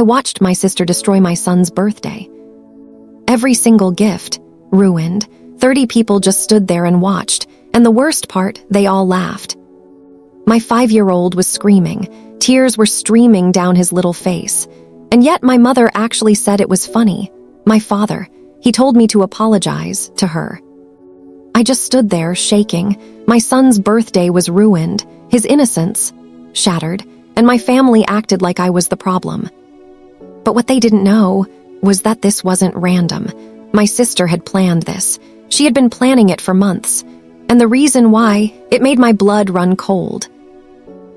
I watched my sister destroy my son's birthday. Every single gift, ruined. 30 people just stood there and watched, and the worst part, they all laughed. My 5-year-old was screaming. Tears were streaming down his little face. And yet my mother actually said it was funny. My father, he told me to apologize to her. I just stood there, shaking. My son's birthday was ruined, his innocence shattered, and my family acted like I was the problem. But what they didn't know was that this wasn't random. My sister had planned this. She had been planning it for months. And the reason why, it made my blood run cold.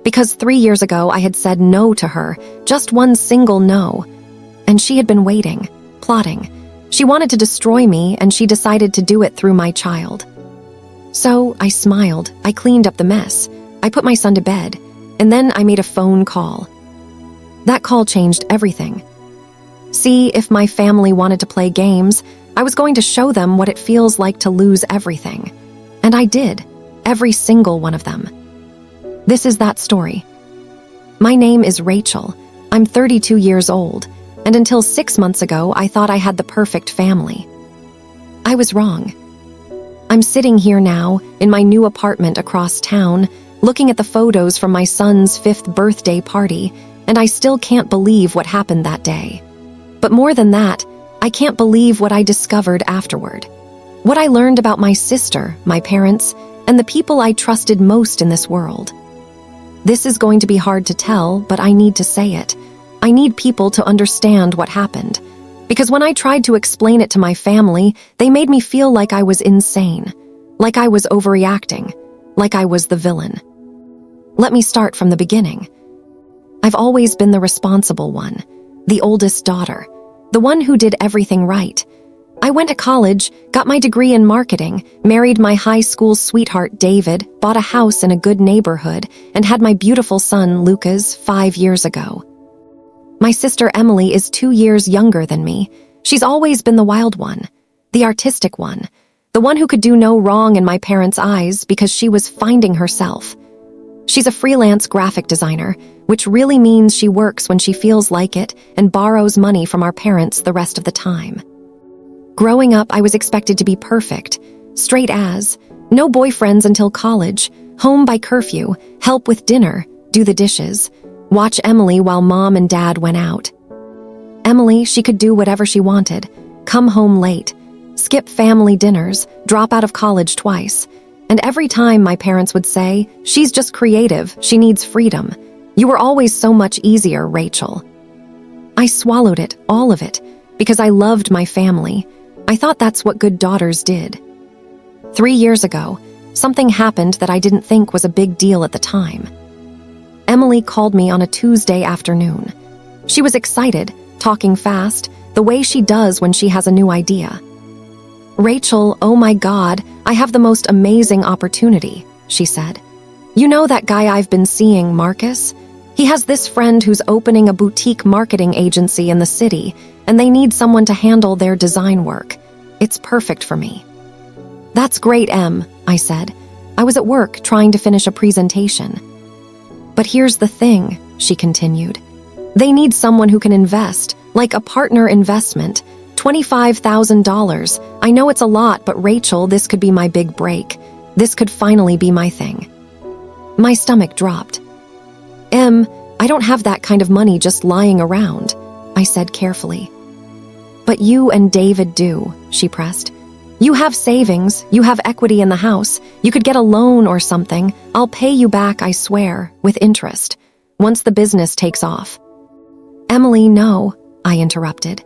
Because 3 years ago I had said no to her, just one single no. And she had been waiting, plotting. She wanted to destroy me, and she decided to do it through my child. So I smiled, I cleaned up the mess, I put my son to bed, and then I made a phone call. That call changed everything. See, if my family wanted to play games, I was going to show them what it feels like to lose everything. And I did, every single one of them. This is that story. My name is Rachel. I'm 32 years old, and until 6 months ago, I thought I had the perfect family. I was wrong. I'm sitting here now, in my new apartment across town, looking at the photos from my son's 5th birthday party, and I still can't believe what happened that day. But more than that, I can't believe what I discovered afterward. What I learned about my sister, my parents, and the people I trusted most in this world. This is going to be hard to tell, but I need to say it. I need people to understand what happened. Because when I tried to explain it to my family, they made me feel like I was insane, like I was overreacting, like I was the villain. Let me start from the beginning. I've always been the responsible one, the oldest daughter, the one who did everything right. I went to college, got my degree in marketing, married my high school sweetheart David, bought a house in a good neighborhood, and had my beautiful son Lucas 5 years ago. My sister Emily is 2 years younger than me. She's always been the wild one, the artistic one, the one who could do no wrong in my parents' eyes because she was finding herself. She's a freelance graphic designer, which really means she works when she feels like it and borrows money from our parents the rest of the time. Growing up, I was expected to be perfect, straight as, no boyfriends until college, home by curfew, help with dinner, do the dishes, watch Emily while mom and dad went out. Emily, she could do whatever she wanted, come home late, skip family dinners, drop out of college twice. And every time my parents would say, "She's just creative, she needs freedom. You were always so much easier, Rachel." I swallowed it, all of it, because I loved my family. I thought that's what good daughters did. 3 years ago, something happened that I didn't think was a big deal at the time. Emily called me on a Tuesday afternoon. She was excited, talking fast, the way she does when she has a new idea. "Rachel, oh my God, I have the most amazing opportunity," she said. "You know that guy I've been seeing, Marcus? He has this friend who's opening a boutique marketing agency in the city, and they need someone to handle their design work. It's perfect for me." "That's great, Em," I said. I was at work trying to finish a presentation. "But here's the thing," she continued. "They need someone who can invest, like a partner investment. $25,000. I know it's a lot, but Rachel, this could be my big break. This could finally be my thing." My stomach dropped. "Em, I don't have that kind of money just lying around," I said carefully. "But you and David do," she pressed. "You have savings, you have equity in the house, you could get a loan or something. I'll pay you back, I swear, with interest, once the business takes off." "Emily, no," I interrupted.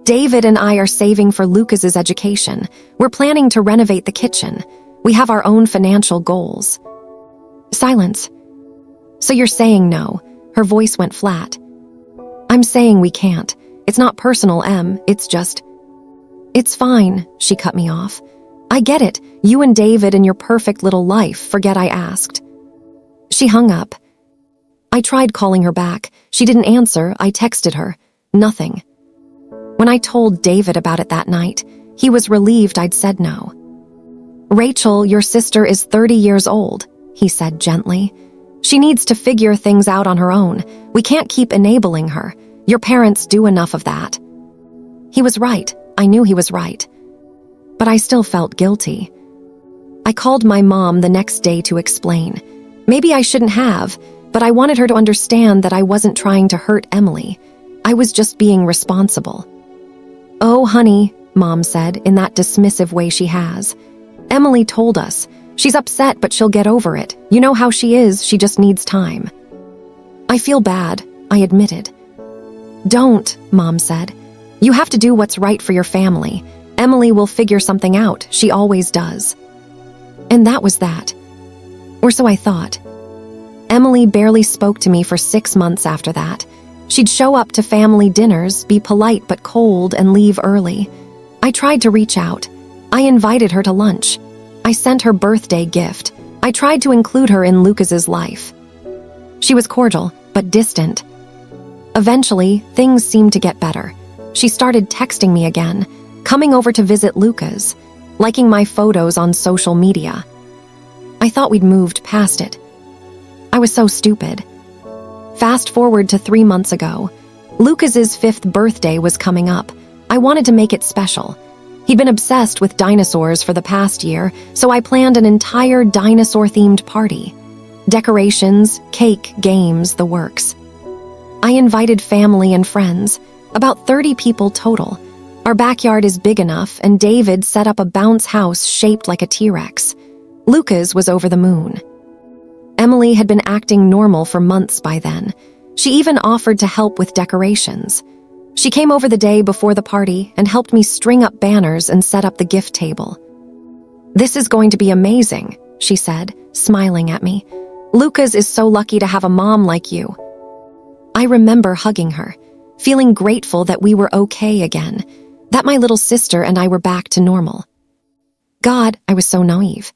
"David and I are saving for Lucas's education. We're planning to renovate the kitchen. We have our own financial goals." Silence. "So you're saying no?" Her voice went flat. "I'm saying we can't. It's not personal, Em, it's just..." "It's fine," she cut me off. "I get it. You and David and your perfect little life, forget I asked." She hung up. I tried calling her back. She didn't answer. I texted her. Nothing. When I told David about it that night, he was relieved I'd said no. "Rachel, your sister is 30 years old," he said gently. "She needs to figure things out on her own. We can't keep enabling her. Your parents do enough of that." He was right. I knew he was right. But I still felt guilty. I called my mom the next day to explain. Maybe I shouldn't have, but I wanted her to understand that I wasn't trying to hurt Emily. I was just being responsible. "Oh, honey," Mom said in that dismissive way she has. "Emily told us. She's upset, but she'll get over it. You know how she is, she just needs time." "I feel bad," I admitted. "Don't," Mom said. "You have to do what's right for your family. Emily will figure something out, she always does." And that was that. Or so I thought. Emily barely spoke to me for 6 months after that. She'd show up to family dinners, be polite but cold, and leave early. I tried to reach out. I invited her to lunch. I sent her birthday gift. I tried to include her in Lucas's life. She was cordial, but distant. Eventually, things seemed to get better. She started texting me again, coming over to visit Lucas, liking my photos on social media. I thought we'd moved past it. I was so stupid. Fast forward to 3 months ago. Lucas's 5th birthday was coming up. I wanted to make it special. He'd been obsessed with dinosaurs for the past year, so I planned an entire dinosaur-themed party. Decorations, cake, games, the works. I invited family and friends, about 30 people total. Our backyard is big enough, and David set up a bounce house shaped like a T-Rex. Lucas was over the moon. Emily had been acting normal for months by then. She even offered to help with decorations. She came over the day before the party and helped me string up banners and set up the gift table. "This is going to be amazing," she said, smiling at me. "Lucas is so lucky to have a mom like you." I remember hugging her, feeling grateful that we were okay again, that my little sister and I were back to normal. God, I was so naive.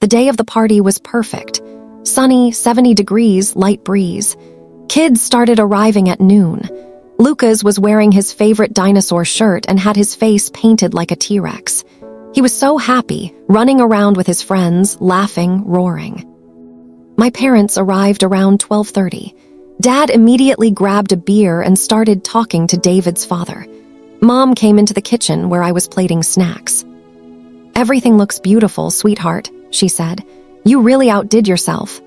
The day of the party was perfect. Sunny, 70 degrees, light breeze. Kids started arriving at noon. Lucas was wearing his favorite dinosaur shirt and had his face painted like a T-Rex. He was so happy, running around with his friends, laughing, roaring. My parents arrived around 12:30. Dad immediately grabbed a beer and started talking to David's father. Mom came into the kitchen where I was plating snacks. "Everything looks beautiful, sweetheart," she said. "You really outdid yourself."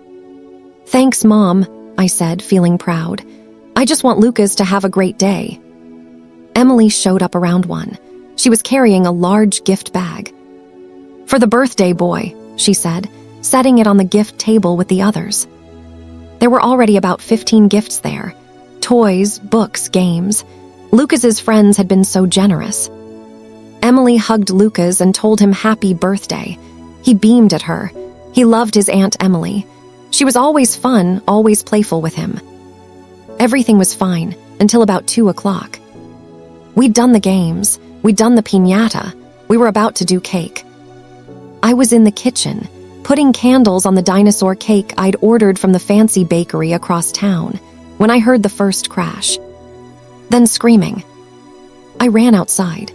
"Thanks, Mom," I said, feeling proud. "I just want Lucas to have a great day." Emily showed up around 1. She was carrying a large gift bag. "For the birthday boy," she said, setting it on the gift table with the others. There were already about 15 gifts there. Toys, books, games. Lucas's friends had been so generous. Emily hugged Lucas and told him happy birthday. He beamed at her. He loved his Aunt Emily. She was always fun, always playful with him. Everything was fine until about 2 o'clock. We'd done the games. We'd done the piñata. We were about to do cake. I was in the kitchen, putting candles on the dinosaur cake I'd ordered from the fancy bakery across town, when I heard the first crash. Then screaming. I ran outside.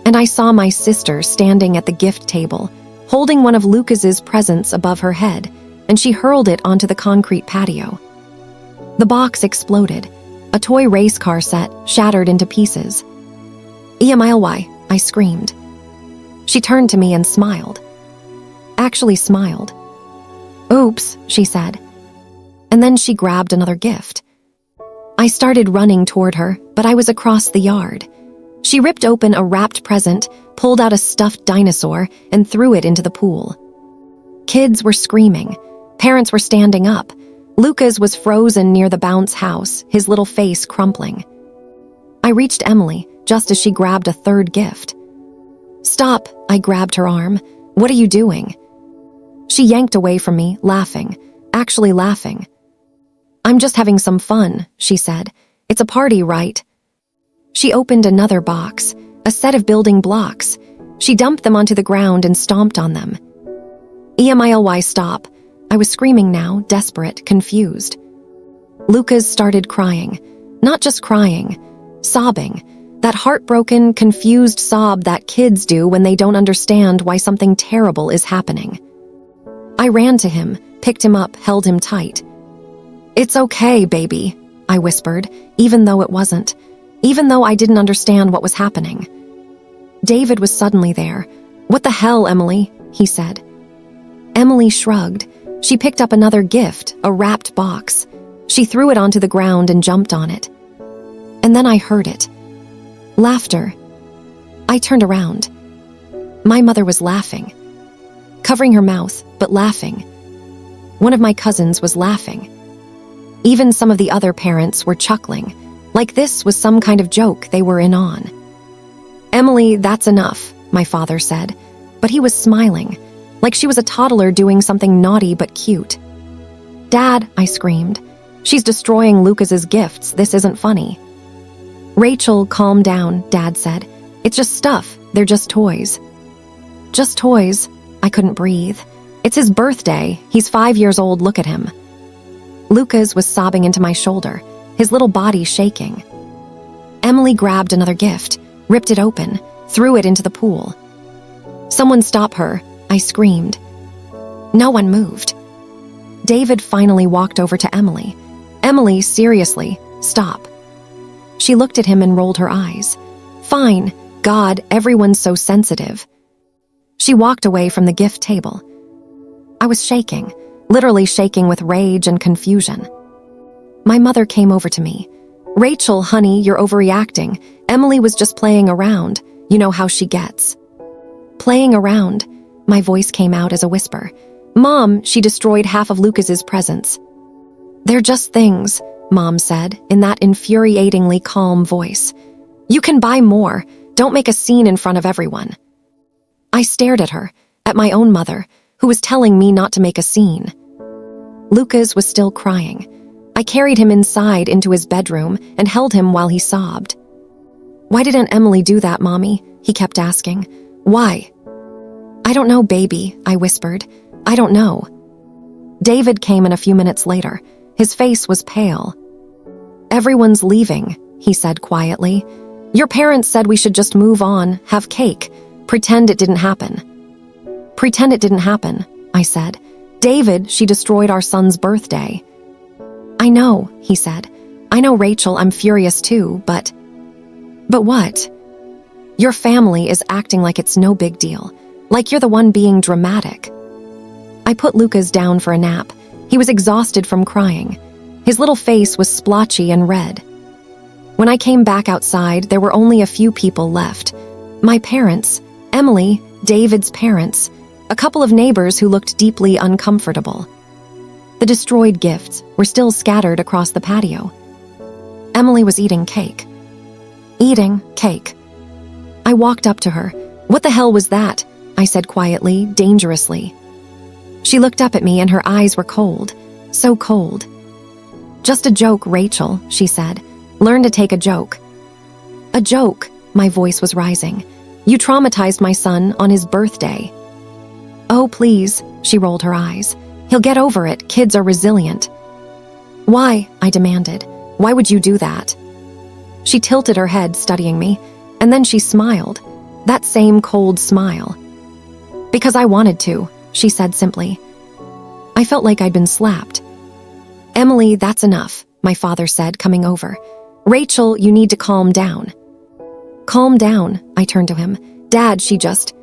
And I saw my sister standing at the gift table, holding one of Lucas's presents above her head, and she hurled it onto the concrete patio. The box exploded. A toy race car set shattered into pieces. "EMILY," I screamed. She turned to me and smiled. Actually smiled. "Oops," she said. And then she grabbed another gift. I started running toward her, but I was across the yard. She ripped open a wrapped present, pulled out a stuffed dinosaur, and threw it into the pool. Kids were screaming. Parents were standing up. Lucas was frozen near the bounce house, his little face crumpling. I reached Emily just as she grabbed a third gift. "Stop," I grabbed her arm. "What are you doing?" She yanked away from me, laughing, actually laughing. "I'm just having some fun," she said. "It's a party, right?" She opened another box, a set of building blocks. She dumped them onto the ground and stomped on them. "EMILY, stop." I was screaming now, desperate, confused. Lucas started crying. Not just crying, sobbing. That heartbroken, confused sob that kids do when they don't understand why something terrible is happening. I ran to him, picked him up, held him tight. "It's okay, baby," I whispered, even though it wasn't. Even though I didn't understand what was happening. David was suddenly there. "What the hell, Emily?" he said. Emily shrugged. She picked up another gift, a wrapped box. She threw it onto the ground and jumped on it. And then I heard it. Laughter. I turned around. My mother was laughing. Covering her mouth, but laughing. One of my cousins was laughing. Even some of the other parents were chuckling, like this was some kind of joke they were in on. "Emily, that's enough," my father said, but he was smiling, like she was a toddler doing something naughty but cute. "Dad," I screamed, "she's destroying Lucas's gifts. This isn't funny." "Rachel, calm down," Dad said. "It's just stuff. They're just toys." "Just toys?" I couldn't breathe. "It's his birthday. He's 5 years old. Look at him." Lucas was sobbing into my shoulder, his little body shaking. Emily grabbed another gift, ripped it open, threw it into the pool. "Someone stop her," I screamed. No one moved. David finally walked over to Emily. "Emily, seriously, stop." She looked at him and rolled her eyes. "Fine. God, everyone's so sensitive." She walked away from the gift table. I was shaking, literally shaking with rage and confusion. My mother came over to me. "Rachel, honey, you're overreacting. Emily was just playing around. You know how she gets." "Playing around?" My voice came out as a whisper. "Mom, she destroyed half of Lucas's presents." "They're just things," Mom said, in that infuriatingly calm voice. "You can buy more. Don't make a scene in front of everyone." I stared at her, at my own mother, who was telling me not to make a scene. Lucas was still crying. I carried him inside into his bedroom and held him while he sobbed. "Why didn't Emily do that, Mommy?" he kept asking. "Why?" "I don't know, baby," I whispered. "I don't know." David came in a few minutes later. His face was pale. "Everyone's leaving," he said quietly. "Your parents said we should just move on, have cake, pretend it didn't happen." "Pretend it didn't happen," I said. "David, she destroyed our son's birthday." "I know," he said. "I know, Rachel, I'm furious too, but..." "But what?" "Your family is acting like it's no big deal, like you're the one being dramatic." I put Lucas down for a nap. He was exhausted from crying. His little face was splotchy and red. When I came back outside, there were only a few people left. My parents, Emily, David's parents, a couple of neighbors who looked deeply uncomfortable. The destroyed gifts were still scattered across the patio. Emily was eating cake. Eating cake. I walked up to her. "What the hell was that?" I said quietly, dangerously. She looked up at me and her eyes were cold. So cold. "Just a joke, Rachel," she said. "Learn to take a joke." "A joke," my voice was rising. "You traumatized my son on his birthday." "Oh, please," she rolled her eyes. "He'll get over it. Kids are resilient." "Why?" I demanded. "Why would you do that?" She tilted her head, studying me, and then she smiled. That same cold smile. "Because I wanted to," she said simply. I felt like I'd been slapped. "Emily, that's enough," my father said, coming over. "Rachel, you need to calm down." "Calm down," I turned to him. "Dad, she just..."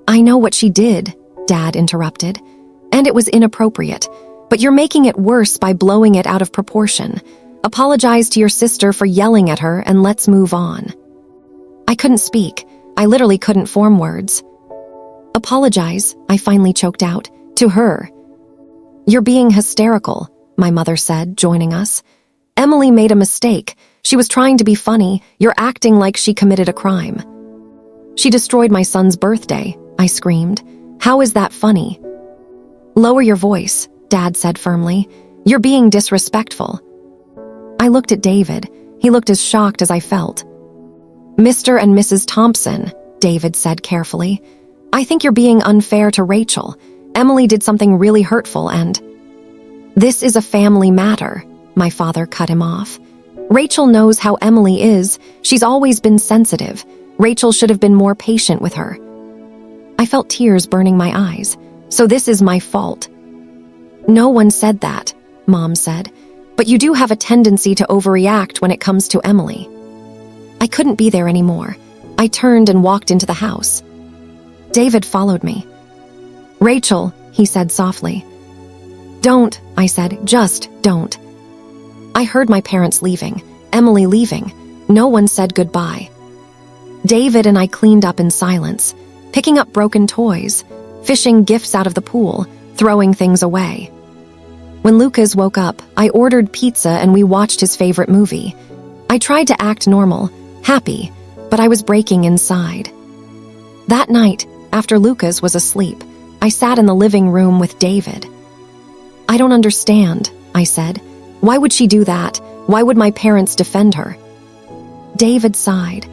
"I know what she did," Dad interrupted. "And it was inappropriate. But you're making it worse by blowing it out of proportion. Apologize to your sister for yelling at her and let's move on." I couldn't speak. I literally couldn't form words. "Apologize," I finally choked out. "To her." "You're being hysterical," my mother said, joining us. "Emily made a mistake. She was trying to be funny. You're acting like she committed a crime." "She destroyed my son's birthday," I screamed. "How is that funny?" "Lower your voice," Dad said firmly. "You're being disrespectful." I looked at David. He looked as shocked as I felt. "Mr. and Mrs. Thompson," David said carefully. "I think you're being unfair to Rachel. Emily did something really hurtful and..." "This is a family matter," my father cut him off. "Rachel knows how Emily is. She's always been sensitive. Rachel should have been more patient with her." I felt tears burning my eyes. "So this is my fault." "No one said that," Mom said. But you do have a tendency to overreact when it comes to Emily." I couldn't be there anymore. I turned and walked into the house. David followed me. "Rachel," he said softly. "Don't," I said, "just don't." I heard my parents leaving, Emily leaving. No one said goodbye. David and I cleaned up in silence, picking up broken toys, fishing gifts out of the pool, throwing things away. When Lucas woke up, I ordered pizza and we watched his favorite movie. I tried to act normal, happy, but I was breaking inside. That night, after Lucas was asleep, I sat in the living room with David. "I don't understand," I said. "Why would she do that? Why would my parents defend her?" David sighed.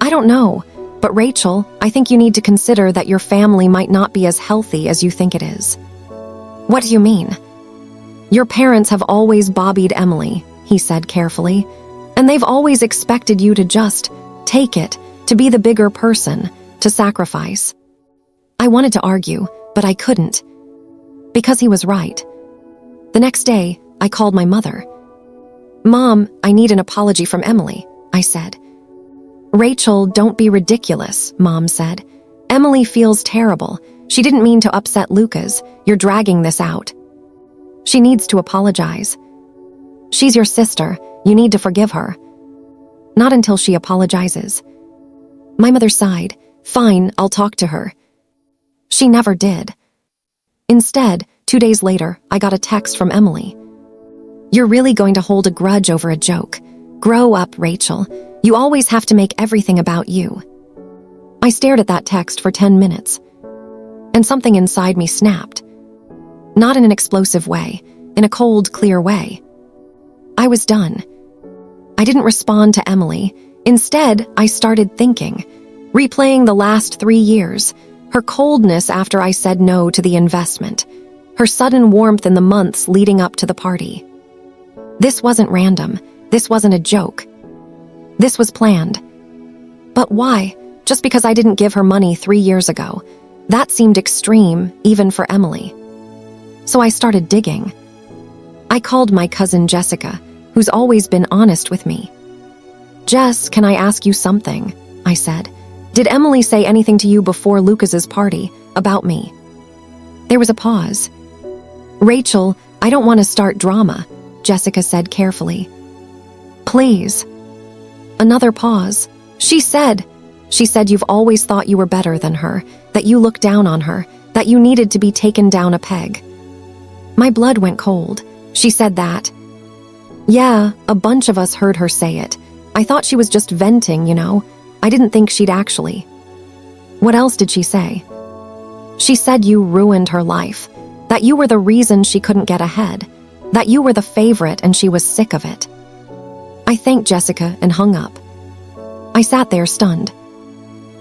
"I don't know, but Rachel, I think you need to consider that your family might not be as healthy as you think it is." "What do you mean?" "Your parents have always bobbied Emily," he said carefully, "and they've always expected you to just take it, to be the bigger person, to sacrifice." I wanted to argue, but I couldn't, because he was right. The next day, I called my mother. "Mom, I need an apology from Emily," I said. "Rachel, don't be ridiculous," Mom said. "Emily feels terrible. She didn't mean to upset Lucas. You're dragging this out. She needs to apologize. She's your sister. You need to forgive her." "Not until she apologizes." My mother sighed. "Fine, I'll talk to her." She never did. Instead, 2 days later, I got a text from Emily. "You're really going to hold a grudge over a joke. Grow up, Rachel. You always have to make everything about you." I stared at that text for 10 minutes, and something inside me snapped. Not in an explosive way, in a cold, clear way. I was done. I didn't respond to Emily. Instead, I started thinking, replaying the last 3 years, her coldness after I said no to the investment, her sudden warmth in the months leading up to the party. This wasn't random. This wasn't a joke. This was planned. But why? Just because I didn't give her money 3 years ago. That seemed extreme, even for Emily. So I started digging. I called my cousin Jessica, who's always been honest with me. "Jess, can I ask you something?" I said. "Did Emily say anything to you before Lucas's party about me?" There was a pause. "Rachel, I don't want to start drama," Jessica said carefully. "Please." Another pause. She said you've always thought you were better than her, that you looked down on her, that you needed to be taken down a peg." My blood went cold. She said that. Yeah, a bunch of us heard her say it. I thought she was just venting, you know. I didn't think she'd actually. What else did she say? She said you ruined her life, that you were the reason she couldn't get ahead, that you were the favorite and she was sick of it. I thanked Jessica and hung up. I sat there stunned.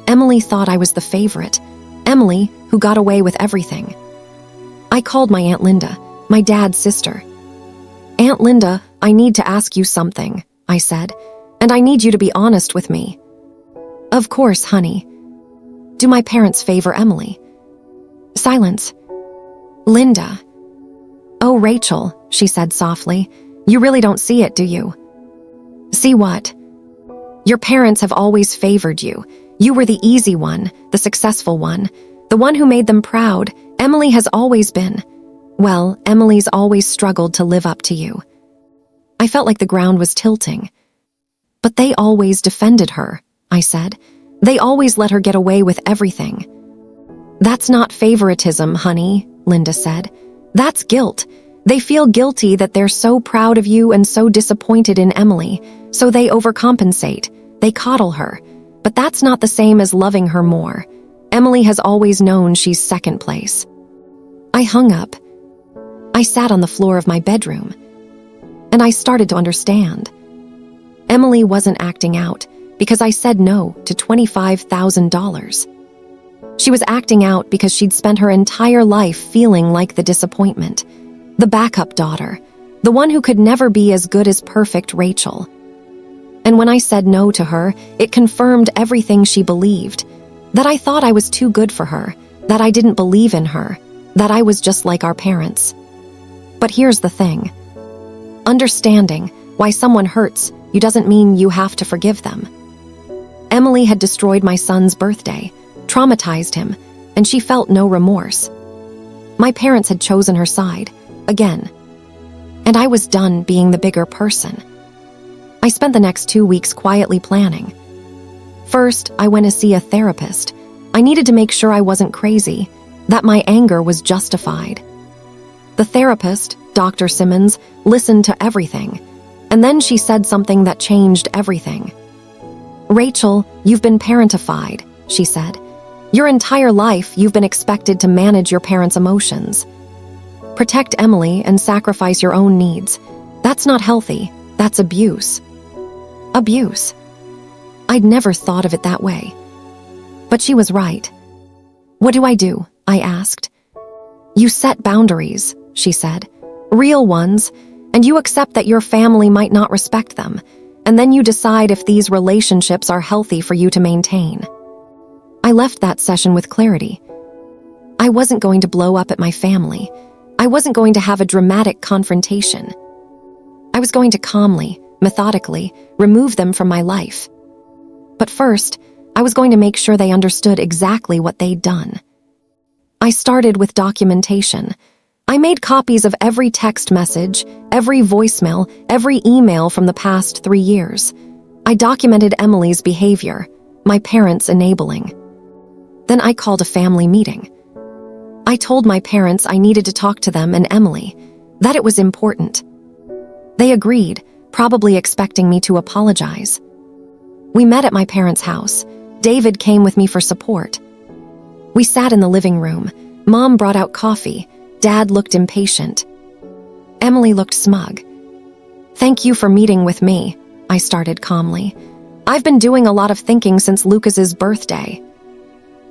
Emily thought I was the favorite. Emily, who got away with everything. I called my Aunt Linda, my dad's sister. "Aunt Linda, I need to ask you something," I said, "and I need you to be honest with me." "Of course, honey." "Do my parents favor Emily?" Silence. "Linda." "Oh, Rachel," she said softly, "you really don't see it, do you?" "See what?" "Your parents have always favored you. You were the easy one, the successful one, the one who made them proud. Emily has always been. Well, Emily's always struggled to live up to you." I felt like the ground was tilting. "But they always defended her," I said. "They always let her get away with everything." "That's not favoritism, honey," Linda said. "That's guilt. They feel guilty that they're so proud of you and so disappointed in Emily, so they overcompensate. They coddle her. But that's not the same as loving her more. Emily has always known she's second place." I hung up. I sat on the floor of my bedroom, and I started to understand. Emily wasn't acting out because I said no to $25,000. She was acting out because she'd spent her entire life feeling like the disappointment, the backup daughter, the one who could never be as good as perfect Rachel. And when I said no to her, it confirmed everything she believed, that I thought I was too good for her, that I didn't believe in her, that I was just like our parents. But here's the thing. Understanding why someone hurts you doesn't mean you have to forgive them. Emily had destroyed my son's birthday, traumatized him, and she felt no remorse. My parents had chosen her side, again. And I was done being the bigger person. I spent the next 2 weeks quietly planning. First, I went to see a therapist. I needed to make sure I wasn't crazy, that my anger was justified. The therapist, Dr. Simmons, listened to everything, and then she said something that changed everything. "Rachel, you've been parentified," she said. "Your entire life, you've been expected to manage your parents' emotions. Protect Emily and sacrifice your own needs. That's not healthy. That's abuse." Abuse. I'd never thought of it that way. But she was right. "What do?" I asked. "You set boundaries," she said. "Real ones, and you accept that your family might not respect them, and then you decide if these relationships are healthy for you to maintain." I left that session with clarity. I wasn't going to blow up at my family. I wasn't going to have a dramatic confrontation. I was going to calmly, methodically, remove them from my life. But first, I was going to make sure they understood exactly what they'd done. I started with documentation. I made copies of every text message, every voicemail, every email from the past 3 years. I documented Emily's behavior, my parents' enabling. Then I called a family meeting. I told my parents I needed to talk to them and Emily, that it was important. They agreed, probably expecting me to apologize. We met at my parents' house. David came with me for support. We sat in the living room. Mom brought out coffee. Dad looked impatient. Emily looked smug. "Thank you for meeting with me," I started calmly. "I've been doing a lot of thinking since Lucas's birthday."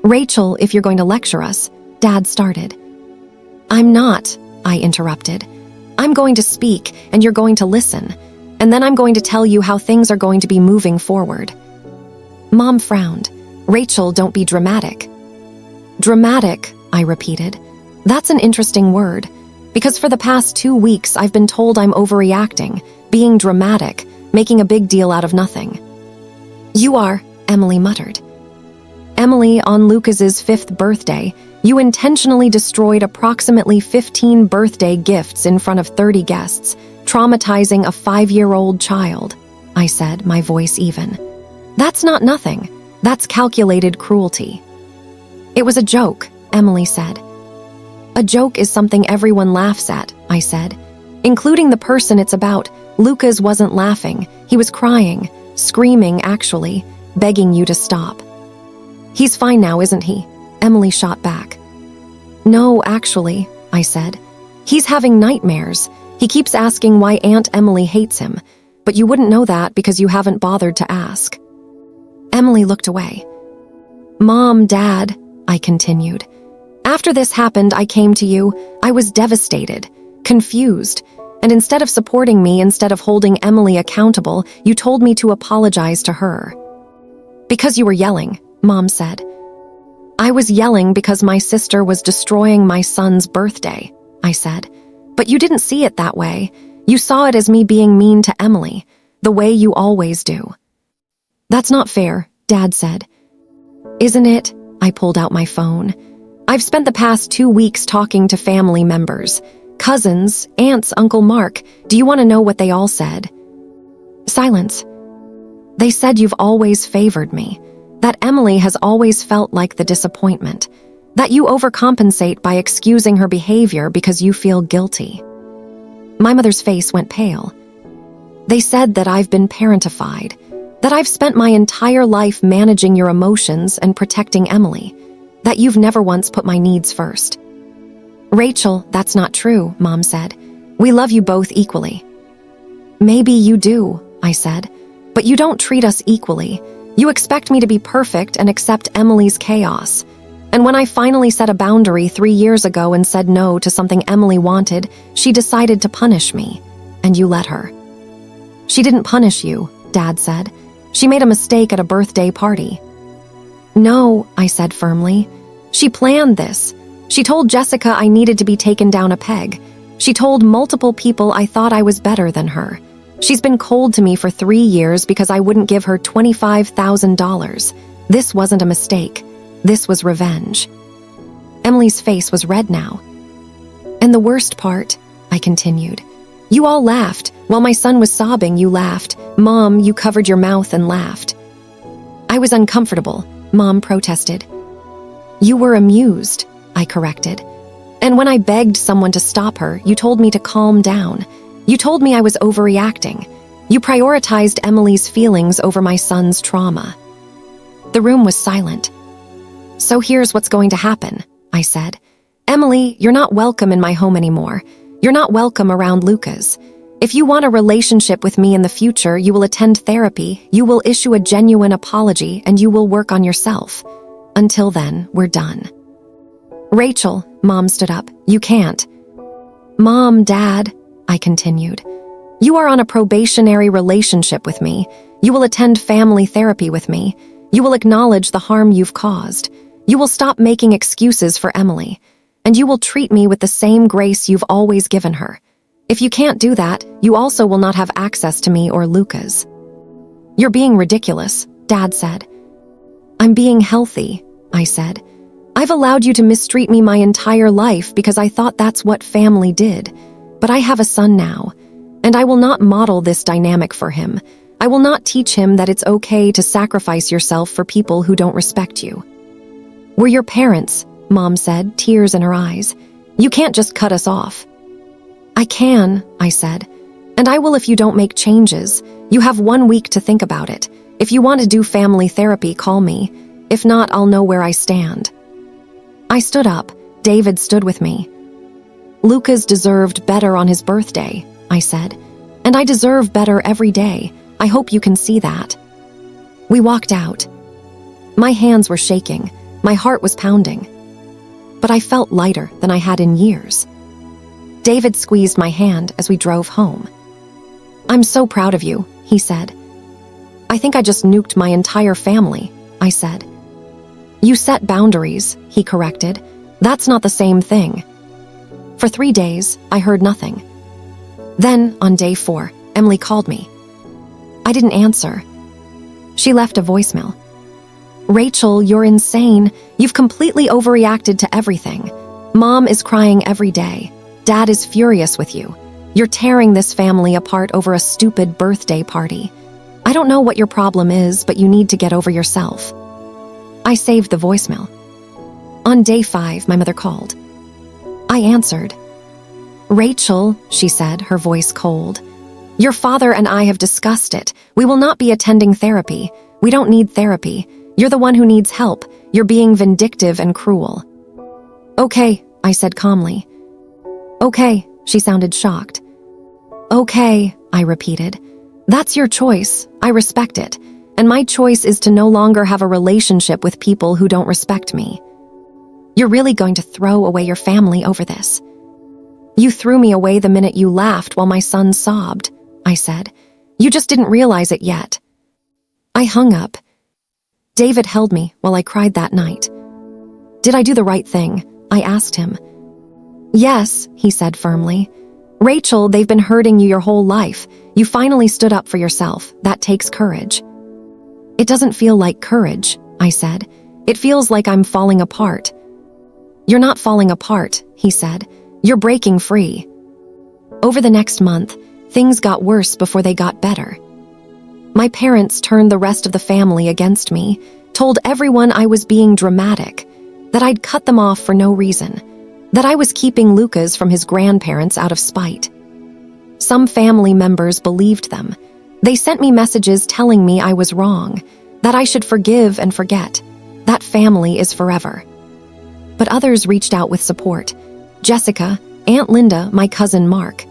"Rachel, if you're going to lecture us," Dad started. "I'm not," I interrupted. "I'm going to speak, and you're going to listen, and then I'm going to tell you how things are going to be moving forward." Mom frowned. "Rachel, don't be dramatic." "Dramatic," I repeated. "That's an interesting word, because for the past 2 weeks I've been told I'm overreacting, being dramatic, making a big deal out of nothing." "You are," Emily muttered. "Emily, on Lucas's 5th birthday, you intentionally destroyed approximately 15 birthday gifts in front of 30 guests, traumatizing a 5-year-old child," I said, my voice even. "That's not nothing. That's calculated cruelty." "It was a joke," Emily said. "A joke is something everyone laughs at," I said, "including the person it's about. Lucas wasn't laughing. He was crying, screaming actually, begging you to stop." "He's fine now, isn't he?" Emily shot back. "No, actually," I said. "He's having nightmares. He keeps asking why Aunt Emily hates him, but you wouldn't know that because you haven't bothered to ask." Emily looked away. "Mom, Dad," I continued. "After this happened, I came to you. I was devastated, confused, and instead of supporting me, instead of holding Emily accountable, you told me to apologize to her." "Because you were yelling," Mom said. "I was yelling because my sister was destroying my son's birthday," I said. "But you didn't see it that way. You saw it as me being mean to Emily, the way you always do." "That's not fair," Dad said. "Isn't it?" I pulled out my phone. "I've spent the past 2 weeks talking to family members, cousins, aunts, Uncle Mark. Do you want to know what they all said?" Silence. "They said you've always favored me, that Emily has always felt like the disappointment, that you overcompensate by excusing her behavior because you feel guilty." My mother's face went pale. "They said that I've been parentified, that I've spent my entire life managing your emotions and protecting Emily, that you've never once put my needs first." "Rachel, that's not true," Mom said. "We love you both equally." "Maybe you do," I said, "but you don't treat us equally. You expect me to be perfect and accept Emily's chaos. And when I finally set a boundary 3 years ago and said no to something Emily wanted, she decided to punish me, and you let her." "She didn't punish you," Dad said. "She made a mistake at a birthday party." "No," I said firmly. "She planned this. She told Jessica I needed to be taken down a peg. She told multiple people I thought I was better than her. She's been cold to me for 3 years because I wouldn't give her $25,000. This wasn't a mistake. This was revenge. Emily's face was red now. And the worst part, I continued, you all laughed. While my son was sobbing, you laughed. Mom, you covered your mouth and laughed. I was uncomfortable, Mom protested. You were amused, I corrected. And when I begged someone to stop her, you told me to calm down. You told me I was overreacting. You prioritized Emily's feelings over my son's trauma. The room was silent. So here's what's going to happen, I said. Emily, you're not welcome in my home anymore. You're not welcome around Lucas. If you want a relationship with me in the future, you will attend therapy, you will issue a genuine apology, and you will work on yourself. Until then, we're done. Rachel, Mom stood up, you can't. Mom, Dad, I continued. You are on a probationary relationship with me. You will attend family therapy with me. You will acknowledge the harm you've caused. You will stop making excuses for Emily. And you will treat me with the same grace you've always given her. If you can't do that, you also will not have access to me or Lucas. You're being ridiculous, Dad said. I'm being healthy, I said. I've allowed you to mistreat me my entire life because I thought that's what family did. But I have a son now, and I will not model this dynamic for him. I will not teach him that it's okay to sacrifice yourself for people who don't respect you. We're your parents, Mom said, tears in her eyes. You can't just cut us off. I can, I said, and I will if you don't make changes. You have 1 week to think about it. If you want to do family therapy, call me. If not, I'll know where I stand. I stood up. David stood with me. Lucas deserved better on his birthday, I said, and I deserve better every day. I hope you can see that. We walked out. My hands were shaking. My heart was pounding. But I felt lighter than I had in years. David squeezed my hand as we drove home. I'm so proud of you, he said. I think I just nuked my entire family, I said. You set boundaries, he corrected. That's not the same thing. For 3 days, I heard nothing. Then, on day 4, Emily called me. I didn't answer. She left a voicemail. Rachel, you're insane. You've completely overreacted to everything. Mom is crying every day. Dad is furious with you. You're tearing this family apart over a stupid birthday party. I don't know what your problem is, but you need to get over yourself. I saved the voicemail. On day 5, my mother called. I answered. Rachel, she said, her voice cold. Your father and I have discussed it. We will not be attending therapy. We don't need therapy. You're the one who needs help. You're being vindictive and cruel. Okay, I said calmly. Okay, she sounded shocked. Okay, I repeated. That's your choice. I respect it. And my choice is to no longer have a relationship with people who don't respect me. You're really going to throw away your family over this? You threw me away the minute you laughed while my son sobbed, I said. You just didn't realize it yet. I hung up. David held me while I cried that night. Did I do the right thing? I asked him. Yes, he said firmly. Rachel, they've been hurting you your whole life. You finally stood up for yourself. That takes courage. It doesn't feel like courage, I said. It feels like I'm falling apart. You're not falling apart, he said. You're breaking free. Over the next month, things got worse before they got better. My parents turned the rest of the family against me, told everyone I was being dramatic, that I'd cut them off for no reason, that I was keeping Lucas from his grandparents out of spite. Some family members believed them. They sent me messages telling me I was wrong, that I should forgive and forget, that family is forever. But others reached out with support. Jessica, Aunt Linda, my cousin Mark.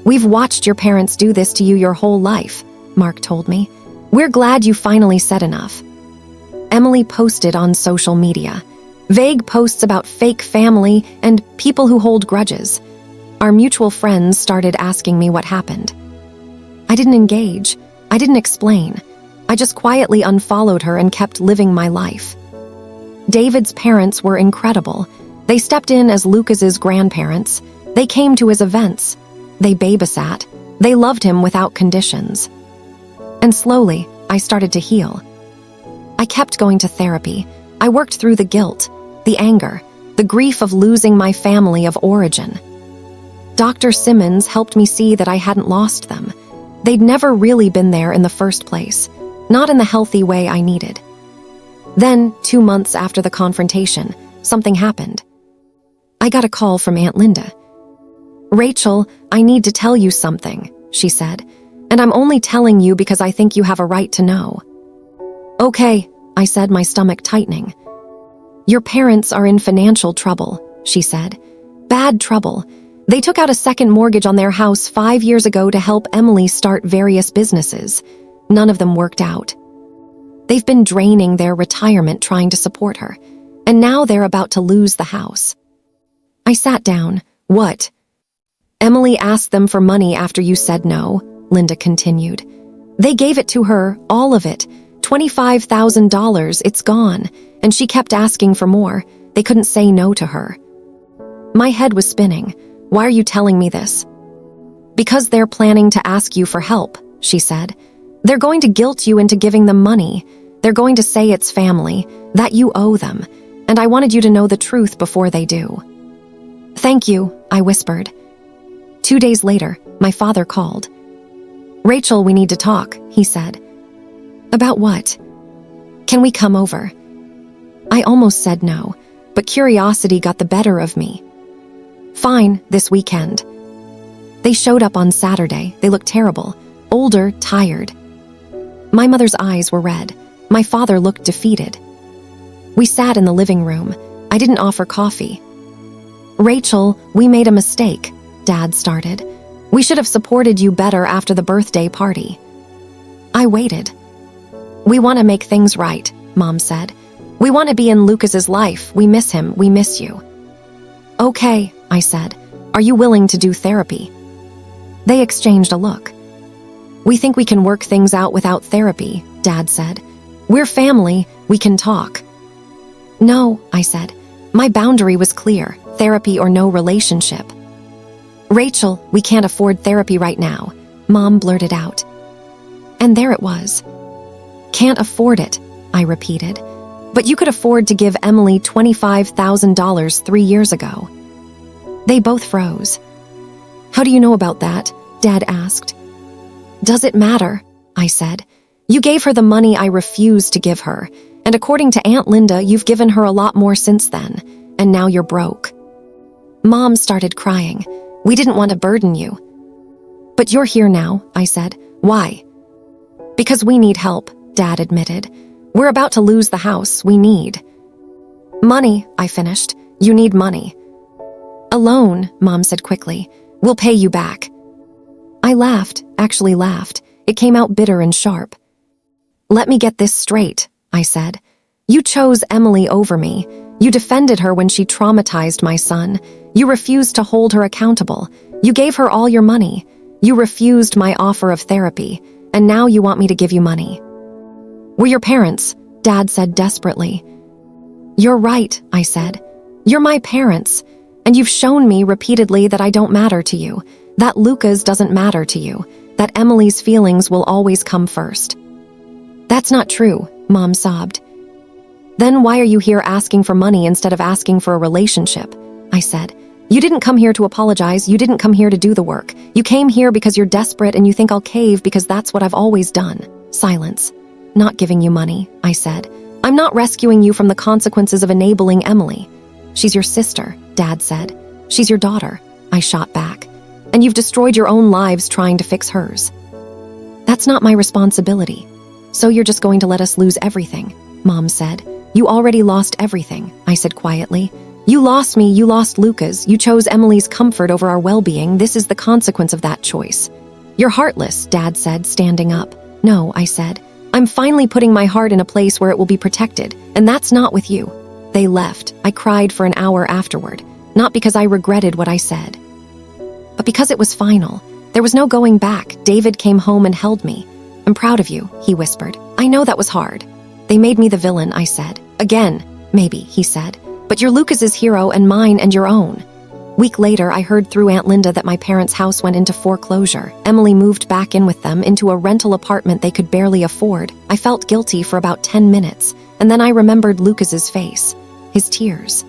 We've watched your parents do this to you your whole life, Mark told me. We're glad you finally said enough. Emily posted on social media. Vague posts about fake family and people who hold grudges. Our mutual friends started asking me what happened. I didn't engage. I didn't explain. I just quietly unfollowed her and kept living my life. David's parents were incredible. They stepped in as Lucas's grandparents. They came to his events. They babysat. They loved him without conditions. And slowly, I started to heal. I kept going to therapy. I worked through the guilt, the anger, the grief of losing my family of origin. Dr. Simmons helped me see that I hadn't lost them. They'd never really been there in the first place, not in the healthy way I needed. Then, 2 months after the confrontation, something happened. I got a call from Aunt Linda. "Rachel, I need to tell you something," she said, "and I'm only telling you because I think you have a right to know." "Okay," I said, my stomach tightening. "Your parents are in financial trouble," she said. "Bad trouble. They took out a second mortgage on their house 5 years ago to help Emily start various businesses. None of them worked out. They've been draining their retirement trying to support her, and now they're about to lose the house." I sat down. "What?" "Emily asked them for money after you said no," Linda continued. "They gave it to her, all of it, $25,000, it's gone, and she kept asking for more. They couldn't say no to her." My head was spinning. "Why are you telling me this?" "Because they're planning to ask you for help," she said. "They're going to guilt you into giving them money. They're going to say it's family, that you owe them, and I wanted you to know the truth before they do." "Thank you," I whispered. 2 days later, my father called. "Rachel, we need to talk," he said. "About what?" "Can we come over?" I almost said no, but curiosity got the better of me. "Fine, this weekend." They showed up on Saturday. They looked terrible, older, tired. My mother's eyes were red. My father looked defeated. We sat in the living room. I didn't offer coffee. "Rachel, we made a mistake," Dad started. "We should have supported you better after the birthday party." I waited. "We want to make things right," Mom said. "We want to be in Lucas's life. We miss him. We miss you." "Okay," I said. "Are you willing to do therapy?" They exchanged a look. "We think we can work things out without therapy," Dad said. "We're family. We can talk." "No," I said. "My boundary was clear. Therapy or no relationship." "Rachel, we can't afford therapy right now," Mom blurted out. And there it was. "Can't afford it," I repeated. "But you could afford to give Emily $25,000 3 years ago." They both froze. "How do you know about that?" Dad asked. "Does it matter?" I said. "You gave her the money I refused to give her, and according to Aunt Linda, you've given her a lot more since then, and now you're broke." Mom started crying. "We didn't want to burden you." "But you're here now," I said. "Why?" "Because we need help," Dad admitted. "We're about to lose the house. We need money," I finished. "You need money." "A loan," Mom said quickly. "We'll pay you back." I laughed, actually laughed. It came out bitter and sharp. "Let me get this straight," I said. "You chose Emily over me. You defended her when she traumatized my son. You refused to hold her accountable. You gave her all your money. You refused my offer of therapy, and now you want me to give you money." "We're your parents," Dad said desperately. "You're right," I said. "You're my parents, and you've shown me repeatedly that I don't matter to you, that Lucas doesn't matter to you, that Emily's feelings will always come first." "That's not true," Mom sobbed. "Then why are you here asking for money instead of asking for a relationship?" I said. "You didn't come here to apologize. You didn't come here to do the work. You came here because you're desperate and you think I'll cave because that's what I've always done." Silence. "Not giving you money," I said. "I'm not rescuing you from the consequences of enabling Emily." "She's your sister," Dad said. "She's your daughter," I shot back. "And you've destroyed your own lives trying to fix hers." "That's not my responsibility." "So you're just going to let us lose everything," Mom said. "You already lost everything," I said quietly. "You lost me, you lost Lucas, you chose Emily's comfort over our well-being. This is the consequence of that choice." "You're heartless," Dad said, standing up. "No," I said. "I'm finally putting my heart in a place where it will be protected, and that's not with you." They left. I cried for an hour afterward, not because I regretted what I said, but because it was final. There was no going back. David came home and held me. "I'm proud of you," he whispered. "I know that was hard." "They made me the villain," I said. "Again, maybe," he said. "But you're Lucas's hero and mine and your own." Week later, I heard through Aunt Linda that my parents' house went into foreclosure. Emily moved back in with them into a rental apartment they could barely afford. I felt guilty for about 10 minutes, and then I remembered Lucas's face, his tears,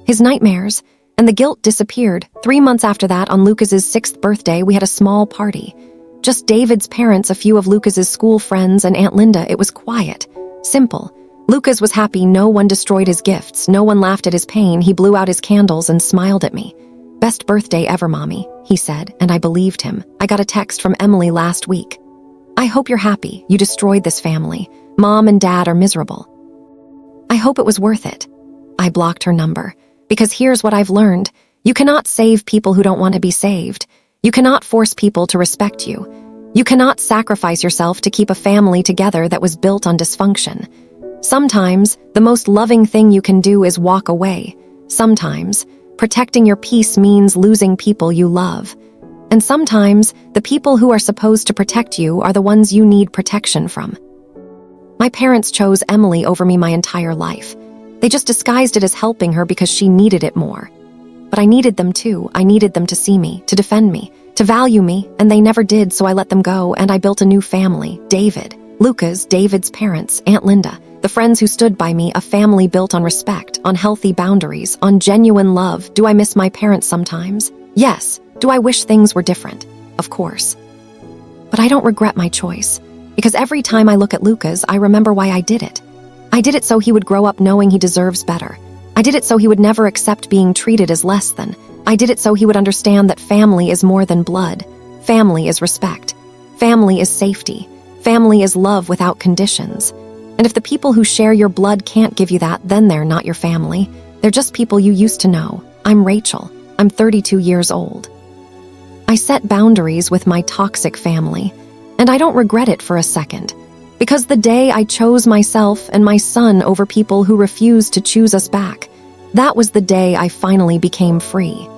his nightmares, and the guilt disappeared. 3 months after that, on Lucas's 6th birthday, we had a small party. Just David's parents, a few of Lucas's school friends, and Aunt Linda. It was quiet, simple. Lucas was happy. No one destroyed his gifts. No one laughed at his pain. He blew out his candles and smiled at me. "Best birthday ever, Mommy," he said, and I believed him. I got a text from Emily last week. "I hope you're happy. You destroyed this family. Mom and Dad are miserable. I hope it was worth it." I blocked her number. Because here's what I've learned. You cannot save people who don't want to be saved. You cannot force people to respect you. You cannot sacrifice yourself to keep a family together that was built on dysfunction. Sometimes, the most loving thing you can do is walk away. Sometimes, protecting your peace means losing people you love. And sometimes, the people who are supposed to protect you are the ones you need protection from. My parents chose Emily over me my entire life. They just disguised it as helping her because she needed it more. But I needed them too. I needed them to see me, to defend me, to value me, and they never did, so I let them go, and I built a new family. David, Lucas, David's parents, Aunt Linda, the friends who stood by me, a family built on respect, on healthy boundaries, on genuine love. Do I miss my parents sometimes? Yes. Do I wish things were different? Of course. But I don't regret my choice, because every time I look at Lucas, I remember why I did it. I did it so he would grow up knowing he deserves better. I did it so he would never accept being treated as less than. I did it so he would understand that family is more than blood. Family is respect. Family is safety. Family is love without conditions. And if the people who share your blood can't give you that, then they're not your family. They're just people you used to know. I'm Rachel. I'm 32 years old. I set boundaries with my toxic family, and I don't regret it for a second. Because the day I chose myself and my son over people who refused to choose us back, that was the day I finally became free.